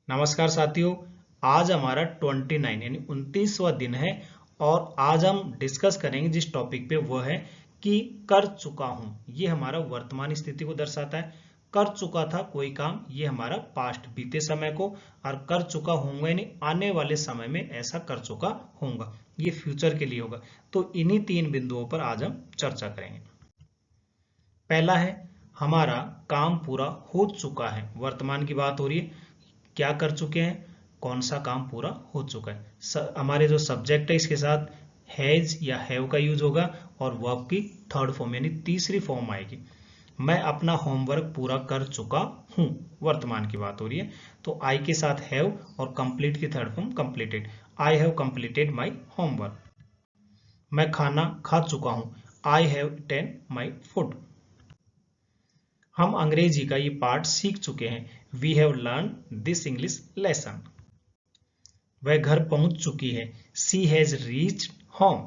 नमस्कार साथियों। आज हमारा 29 यानी 29वां दिन है और आज हम डिस्कस करेंगे जिस टॉपिक पे वो है कि कर चुका हूं। ये हमारा वर्तमान स्थिति को दर्शाता है। कर चुका था कोई काम, ये हमारा पास्ट बीते समय को, और कर चुका होऊंगा यानी आने वाले समय में ऐसा कर चुका होऊंगा, ये फ्यूचर के लिए होगा। तो इन्हीं तीन बिंदुओं पर आज हम चर्चा करेंगे। पहला है हमारा काम पूरा हो चुका है, वर्तमान की बात हो रही है, क्या कर चुके हैं, कौन सा काम पूरा हो चुका है। हमारे जो सब्जेक्ट है इसके साथ हैज या हैव का यूज होगा और वर्ब की थर्ड फॉर्म यानी तीसरी फॉर्म आएगी। मैं अपना होमवर्क पूरा कर चुका हूं, वर्तमान की बात हो रही है, तो आई के साथ हैव और कंप्लीट की third form completed. I have completed my homework. मैं खाना खा चुका हूं, I have eaten my food. हम अंग्रेजी का ये पार्ट सीख चुके हैं, we have learn this English lesson. वह घर पहुंच चुकी है, सी हैज रीच्ड होम।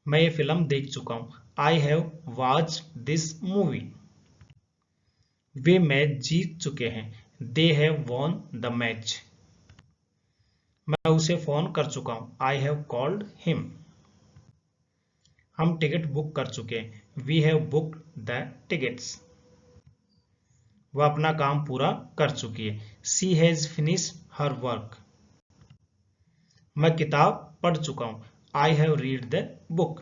मैं ये फिल्म देख चुका हूं, I have watched this movie. वे मैच जीत चुके हैं, they have won the match. मैं उसे फोन कर चुका हूं, आई हैव कॉल्ड हिम। हम टिकट बुक कर चुके हैं, we have booked the tickets. वह अपना काम पूरा कर चुकी है, she has finished her work. मैं किताब पढ़ चुका हूं, I have read the book.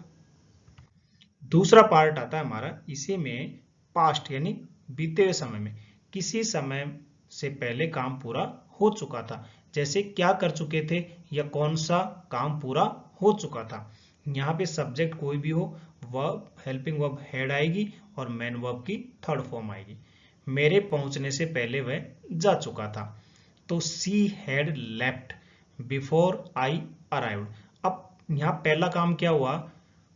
दूसरा पार्ट आता है हमारा, इसी में पास्ट यानी बीते हुए समय में किसी समय से पहले काम पूरा हो चुका था, जैसे क्या कर चुके थे या कौन सा काम पूरा हो चुका था। यहाँ पे सब्जेक्ट कोई भी हो, वर्ब हेल्पिंग वर्ब हेड आएगी और मेन वर्ब की थर्ड फॉर्म आएगी। मेरे पहुंचने से पहले वह जा चुका था, तो she had left before I arrived. अब यहाँ पहला काम क्या हुआ,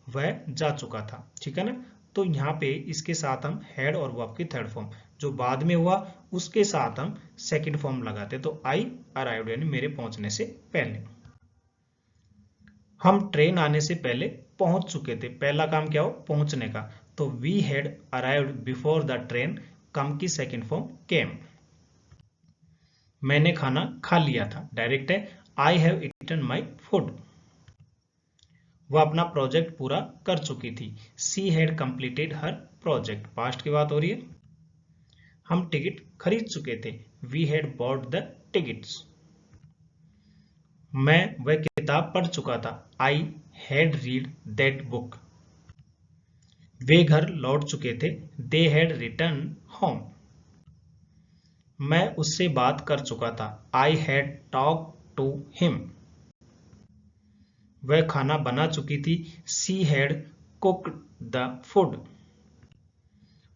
वह जा चुका था, ठीक है ना। तो यहाँ पे इसके साथ हम हेड और वर्ब की थर्ड फॉर्म जो बाद में हुआ उसके साथ हम सेकंड फॉर्म लगाते, तो आई अराइव्ड यानी मेरे पहुंचने से पहले। हम ट्रेन आने से पहले पहुंच चुके थे, पहला काम क्या हो, पहुंचने का, तो we had arrived before the train come की सेकंड फॉर्म केम। मैंने खाना खा लिया था, डायरेक्ट है, I have eaten my food. वह अपना प्रोजेक्ट पूरा कर चुकी थी, she had completed her project, past की बात हो रही है। हम टिकट खरीद चुके थे, we had bought the tickets. मैं वह किताब पढ़ चुका था, I had read that book. वे घर लौट चुके थे, दे हैड रिटर्न होम। मैं उससे बात कर चुका था, I had talk to him. वह खाना बना चुकी थी, she had cooked the food.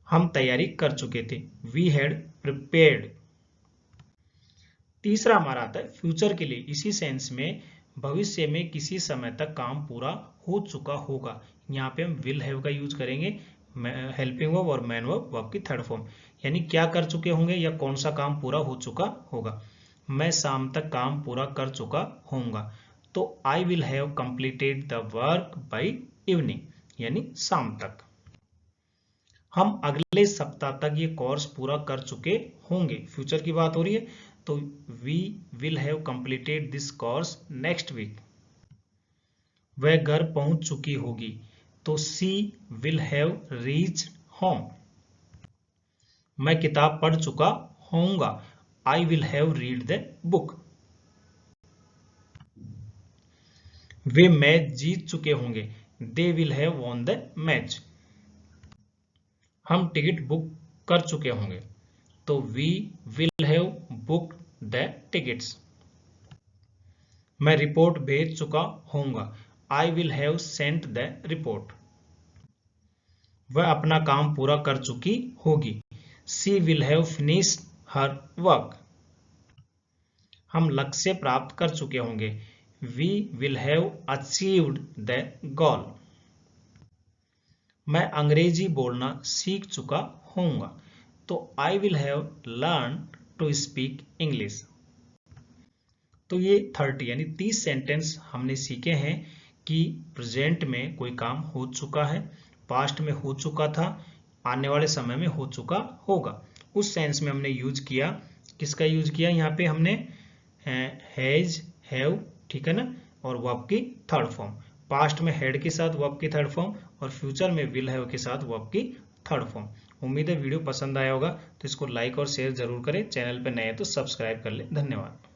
हम तैयारी कर चुके थे, वी हैड प्रिपेयर्ड। तीसरा हमारा आता है फ्यूचर के लिए, इसी सेंस में भविष्य में किसी समय तक काम पूरा हो चुका होगा। यहाँ पे हम विल हैव का यूज करेंगे, हेल्पिंग वर्ब और मेन वर्ब, वर्ब की थर्ड फॉर्म, यानी क्या कर चुके होंगे या कौन सा काम पूरा हो चुका होगा। मैं शाम तक काम पूरा कर चुका होऊंगा, तो I will have completed the work by evening यानी शाम तक। हम अगले सप्ताह तक ये कोर्स पूरा कर चुके होंगे, फ्यूचर की बात हो रही है, तो we will have completed this course next week. वह घर पहुंच चुकी होगी, तो she will have reach home. मैं किताब पढ़ चुका होऊंगा, I will have read the book. वे मैच जीत चुके होंगे, they will have won the match. हम टिकट बुक कर चुके होंगे, तो we will have booked the tickets. मैं रिपोर्ट भेज चुका होऊंगा, I will have sent the report. वह अपना काम पूरा कर चुकी होगी, she will have finished her work. हम लक्ष्य प्राप्त कर चुके होंगे, we will have achieved the goal. मैं अंग्रेजी बोलना सीख चुका होऊंगा, तो I will have learn to speak English. तो ये 30 यानी 30 सेंटेंस हमने सीखे हैं कि प्रेजेंट में कोई काम हो चुका है, पास्ट में हो चुका था, आने वाले समय में हो चुका होगा। उस सेंस में हमने यूज किया किसका यूज किया यहाँ पे हमने, हैज, हैव, ठीक है ना, और वर्ब की थर्ड फॉर्म। पास्ट में हैड के साथ वर्ब की थर्ड फॉर्म और फ्यूचर में विल हैव के साथ वर्ब की थर्ड फॉर्म। उम्मीद है वीडियो पसंद आया होगा, तो इसको लाइक और शेयर जरूर करें। चैनल पे नए हैं तो सब्सक्राइब कर ले। धन्यवाद।